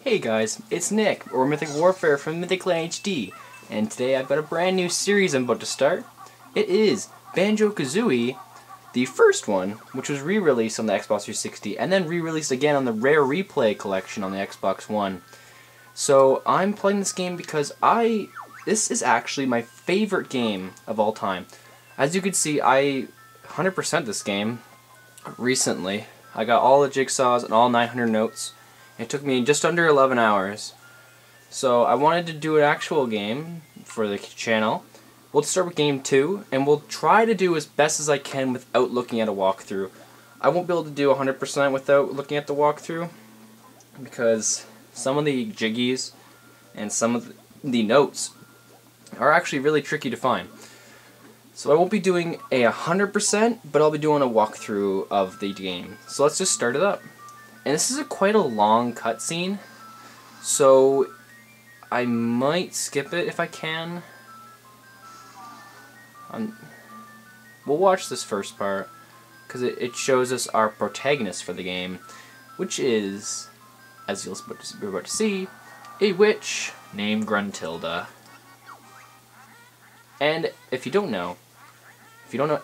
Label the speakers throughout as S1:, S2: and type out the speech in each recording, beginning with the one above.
S1: Hey guys, it's Nick, or Mythic Warfare from Mythic HD, and today I've got a brand new series I'm about to start. It is Banjo Kazooie, the first one, which was re-released on the Xbox 360, and then re-released again on the Rare Replay collection on the Xbox One. So I'm playing this game because this is actually my favorite game of all time. As you can see, I 100% this game recently. I got all the jigsaws and all 900 notes. It took me just under 11 hours. So I wanted to do an actual game for the channel. We'll start with game 2, and we'll try to do as best as I can without looking at a walkthrough. I won't be able to do 100% without looking at the walkthrough, because some of the jiggies and some of the notes are actually really tricky to find. So I won't be doing a 100%, but I'll be doing a walkthrough of the game. So let's just start it up. And this is quite a long cutscene, so I might skip it if I can. We'll watch this first part, because it shows us our protagonist for the game, which is, as you're about to see, a witch named Gruntilda. And if you don't know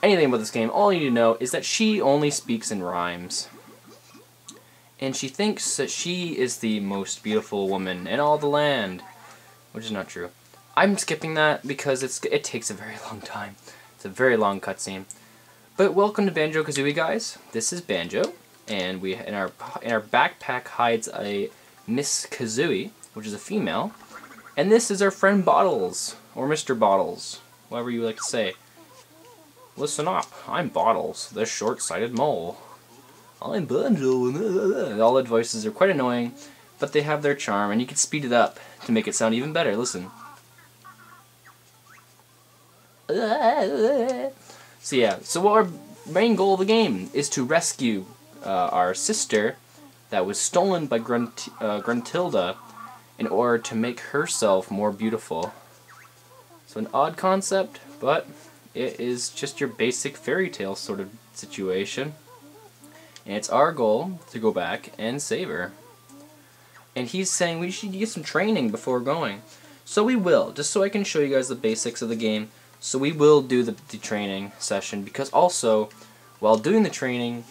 S1: anything about this game, all you need to know is that she only speaks in rhymes. And she thinks that she is the most beautiful woman in all the land, which is not true. I'm skipping that because it takes a very long time. It's a very long cutscene. But welcome to Banjo Kazooie, guys. This is Banjo, and we in our backpack hides a Miss Kazooie, which is a female, and this is our friend Bottles, or Mr. Bottles, whatever you like to say. Listen up, I'm Bottles, the short-sighted mole. I'm Banjo, and all the voices are quite annoying, but they have their charm, and you can speed it up to make it sound even better. Listen. So yeah, so our main goal of the game is to rescue our sister that was stolen by Gruntilda in order to make herself more beautiful. So an odd concept, but it is just your basic fairy tale sort of situation. And it's our goal to go back and save her. And he's saying we should get some training before going. So we will, just so I can show you guys the basics of the game. So we will do the training session, because also, while doing the training,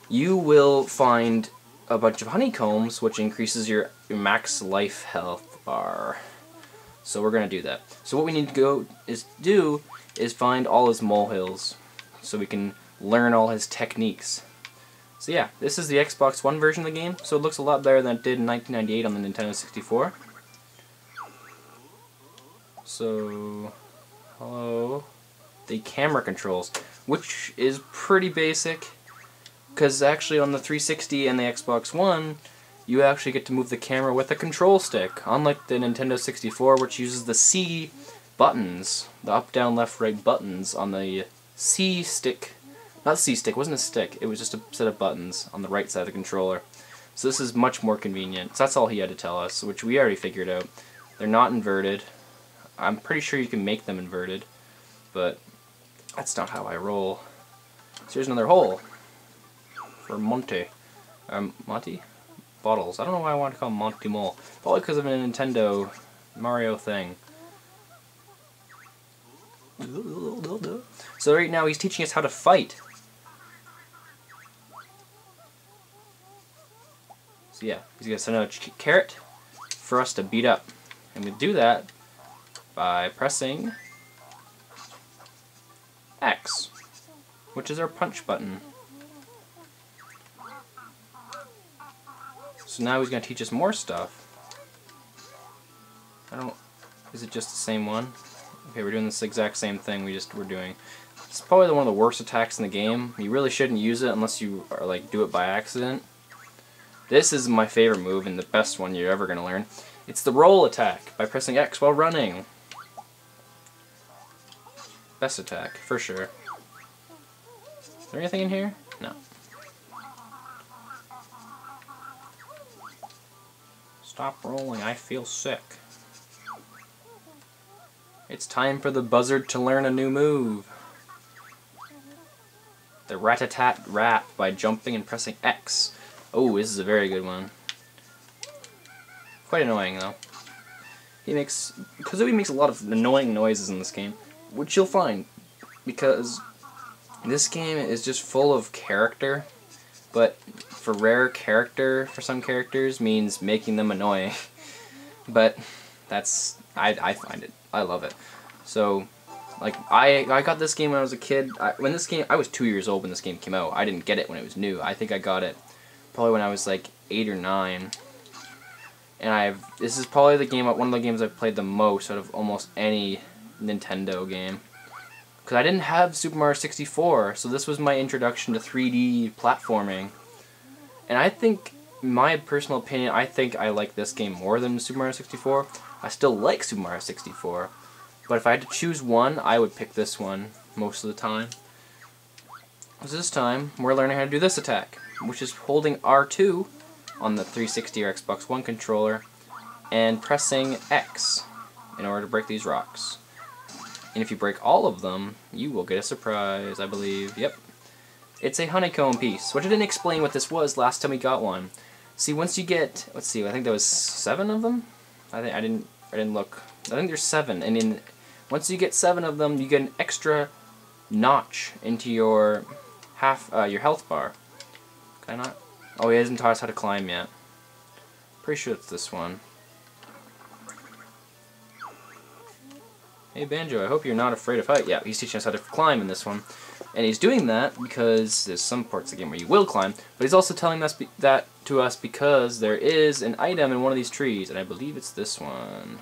S1: you will find a bunch of honeycombs, which increases your max life health bar. So we're going to do that. So what we need to do is find all his molehills, so we can learn all his techniques. So yeah, this is the Xbox One version of the game, so it looks a lot better than it did in 1998 on the Nintendo 64. So, hello. The camera controls, which is pretty basic, because actually on the 360 and the Xbox One, you actually get to move the camera with a control stick, unlike the Nintendo 64, which uses the C buttons, the up, down, left, right buttons on the C stick. Not C-stick, it wasn't a stick, it was just a set of buttons on the right side of the controller. So this is much more convenient. So that's all he had to tell us, which we already figured out. They're not inverted. I'm pretty sure you can make them inverted, but that's not how I roll. So here's another hole for Monty. Monty? Bottles. I don't know why I want to call him Monty Mole. Probably because of a Nintendo Mario thing. So right now he's teaching us how to fight. So yeah, he's going to send out a carrot for us to beat up. And we do that by pressing X, which is our punch button. So now he's going to teach us more stuff. Is it just the same one? Okay, we're doing this exact same thing we're doing. It's probably one of the worst attacks in the game. You really shouldn't use it unless you do it by accident. This is my favorite move and the best one you're ever going to learn. It's the roll attack by pressing X while running. Best attack, for sure. Is there anything in here? No. Stop rolling, I feel sick. It's time for the buzzard to learn a new move. The rat-a-tat-rat by jumping and pressing X. Oh, this is a very good one. Quite annoying though. Kazooie makes a lot of annoying noises in this game, which you'll find, because this game is just full of character, but for rare character, for some characters, means making them annoying. But that's, I find it, I love it. So, like, I got this game when I was a kid. I was 2 years old when this game came out. I didn't get it when it was new. I think I got it probably when I was like 8 or 9. And this is probably one of the games I've played the most out of almost any Nintendo game. Because I didn't have Super Mario 64, so this was my introduction to 3D platforming. And I think, in my personal opinion, I think I like this game more than Super Mario 64. I still like Super Mario 64, but if I had to choose one, I would pick this one most of the time. Because this time, we're learning how to do this attack, which is holding R2 on the 360 or Xbox One controller and pressing X in order to break these rocks. And if you break all of them, you will get a surprise, I believe. Yep. It's a honeycomb piece, which I didn't explain what this was last time we got one. See, once you get, let's see, I think there was 7 of them? I didn't look. I think there's 7, and once you get 7 of them, you get an extra notch into your your health bar. Can I not? Oh, he hasn't taught us how to climb yet. Pretty sure it's this one. Hey Banjo, I hope you're not afraid of height. Yeah, he's teaching us how to climb in this one. And he's doing that because there's some parts of the game where you will climb, but he's also telling us that to us because there is an item in one of these trees, and I believe it's this one.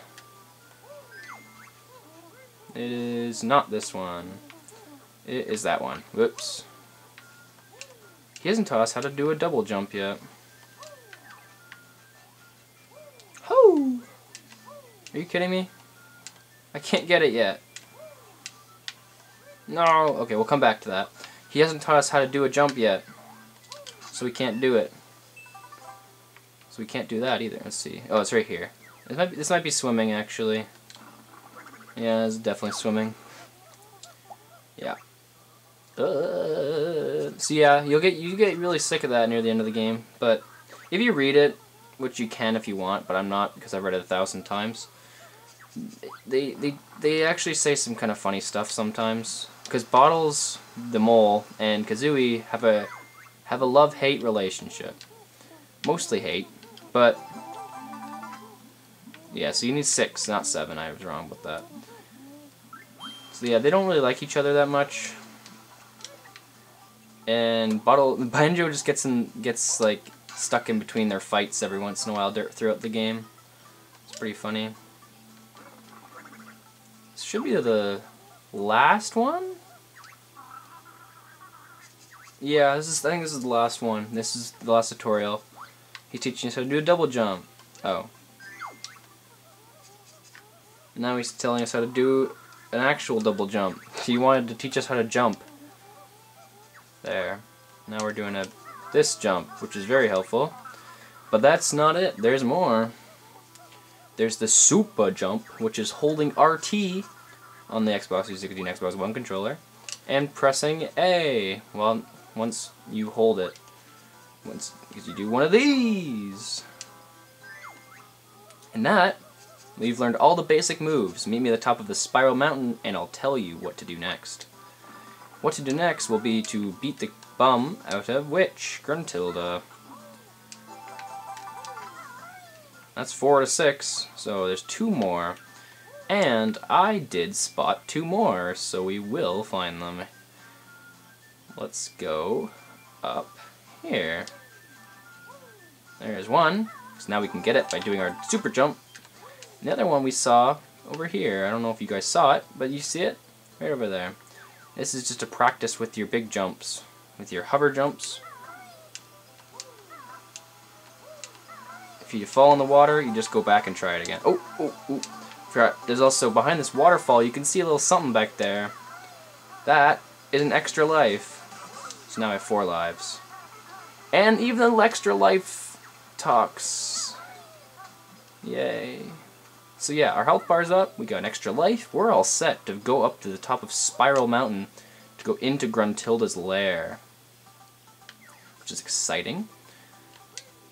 S1: It is not this one. It is that one. Whoops. He hasn't taught us how to do a double jump yet. Ho! Are you kidding me? I can't get it yet. No! Okay, we'll come back to that. He hasn't taught us how to do a jump yet. So we can't do it. So we can't do that either. Let's see. Oh, it's right here. This might be swimming, actually. Yeah, it's definitely swimming. Yeah. So yeah, you get really sick of that near the end of the game. But if you read it, which you can if you want, but I'm not because I've read it 1,000 times. They actually say some kind of funny stuff sometimes, because Bottles the Mole and Kazooie have a love-hate relationship. Mostly hate, but yeah. So you need 6, not 7. I was wrong with that. So yeah, they don't really like each other that much, and Banjo just gets like stuck in between their fights every once in a while throughout the game. It's pretty funny. Should be the last one? Yeah, I think this is the last one. This is the last tutorial. He's teaching us how to do a double jump. Oh. Now he's telling us how to do an actual double jump. He wanted to teach us how to jump. There. Now we're doing this jump, which is very helpful. But that's not it. There's more. There's the super jump, which is holding RT on the Xbox 360 and Xbox One controller and pressing A. Well, once you hold it, because you do one of these. And that, we've learned all the basic moves. Meet me at the top of the spiral mountain and I'll tell you what to do next. What to do next will be to beat the bum out of which? Gruntilda. That's 4 to 6, so there's 2 more. And I did spot 2 more, so we will find them. Let's go up here. There's one, so now we can get it by doing our super jump. And the other one we saw over here. I don't know if you guys saw it, but you see it? Right over there. This is just a practice with your big jumps, with your hover jumps. If you fall in the water, you just go back and try it again. Oh. Forgot. There's also, behind this waterfall, you can see a little something back there. That is an extra life. So now I have 4 lives. And even the extra life talks. Yay. So yeah, our health bar's up, we got an extra life, we're all set to go up to the top of Spiral Mountain to go into Gruntilda's lair. Which is exciting,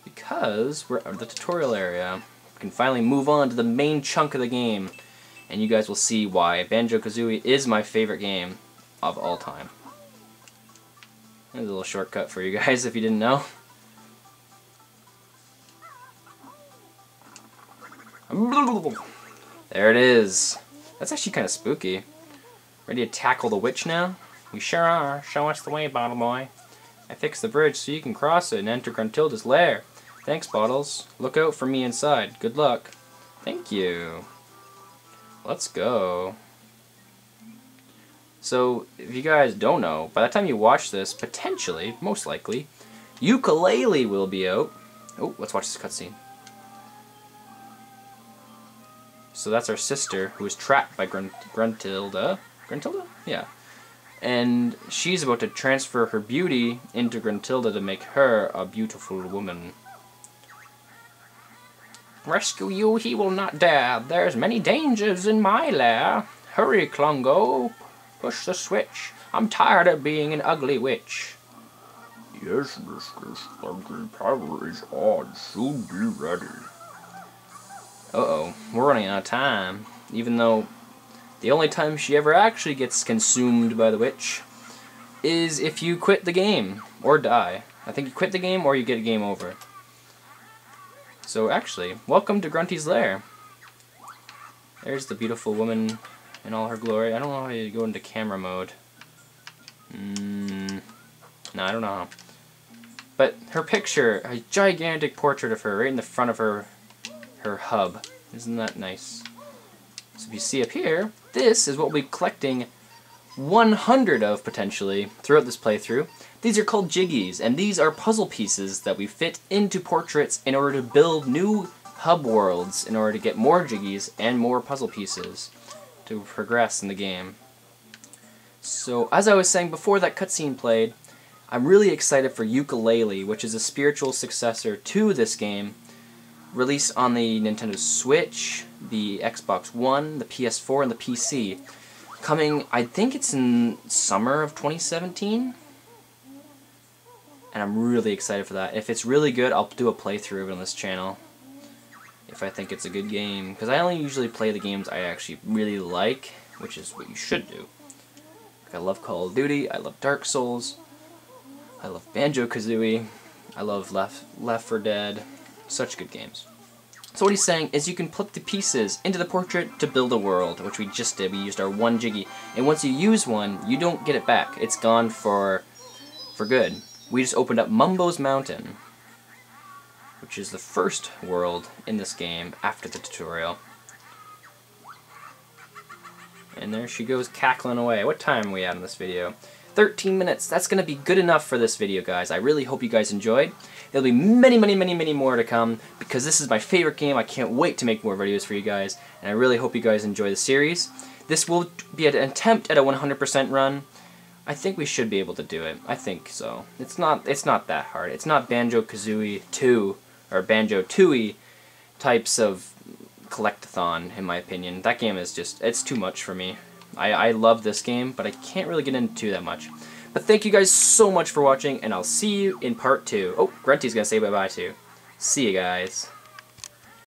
S1: because we're out of the tutorial area. we can finally move on to the main chunk of the game. And you guys will see why Banjo Kazooie is my favorite game of all time. There's a little shortcut for you guys if you didn't know. There it is. That's actually kind of spooky. Ready to tackle the witch now? We sure are. Show us the way, Bottle Boy. I fixed the bridge so you can cross it and enter Gruntilda's lair. Thanks, Bottles. Look out for me inside. Good luck. Thank you. Let's go. So, if you guys don't know, by the time you watch this, potentially, most likely, Ukulele will be out. Oh, let's watch this cutscene. So that's our sister, who is trapped by Gruntilda. Gruntilda? Yeah. And she's about to transfer her beauty into Gruntilda to make her a beautiful woman. Rescue you, he will not dare. There's many dangers in my lair. Hurry, Klungo. Push the switch. I'm tired of being an ugly witch.
S2: Yes, Mistress. Ugly power is on. Soon be ready.
S1: Uh-oh. We're running out of time. Even though the only time she ever actually gets consumed by the witch is if you quit the game or die. I think you quit the game or you get a game over. So actually, welcome to Grunty's lair. There's the beautiful woman in all her glory. I don't know how you go into camera mode. No, I don't know how. But her picture, a gigantic portrait of her right in the front of her hub. Isn't that nice? So if you see up here, this is what we'll be collecting 100 of, potentially, throughout this playthrough. These are called jiggies, and these are puzzle pieces that we fit into portraits in order to build new hub worlds, in order to get more jiggies and more puzzle pieces to progress in the game. So, as I was saying before that cutscene played, I'm really excited for Ukulele, which is a spiritual successor to this game, released on the Nintendo Switch, the Xbox One, the PS4, and the PC. Coming, I think it's in summer of 2017? And I'm really excited for that. If it's really good, I'll do a playthrough of it on this channel. If I think it's a good game. Because I only usually play the games I actually really like, which is what you should do. I love Call of Duty, I love Dark Souls, I love Banjo Kazooie, I love Left 4 Dead. Such good games. So what he's saying is you can put the pieces into the portrait to build a world, which we just did. We used our one jiggy. And once you use one, you don't get it back. It's gone for good. We just opened up Mumbo's Mountain, which is the first world in this game after the tutorial. And there she goes cackling away. What time are we at in this video? 13 minutes. That's going to be good enough for this video, guys. I really hope you guys enjoyed. There'll be many more to come, because this is my favorite game. I can't wait to make more videos for you guys, and I really hope you guys enjoy the series. This will be an attempt at a 100% run. I think we should be able to do it. I think so. It's not that hard. It's not Banjo Kazooie 2 or Banjo Tooie types of collectathon, in my opinion. That game is just, it's too much for me. I love this game, but I can't really get into that much. But thank you guys so much for watching, and I'll see you in part 2. Oh, Grunty's gonna say bye-bye too. See you guys.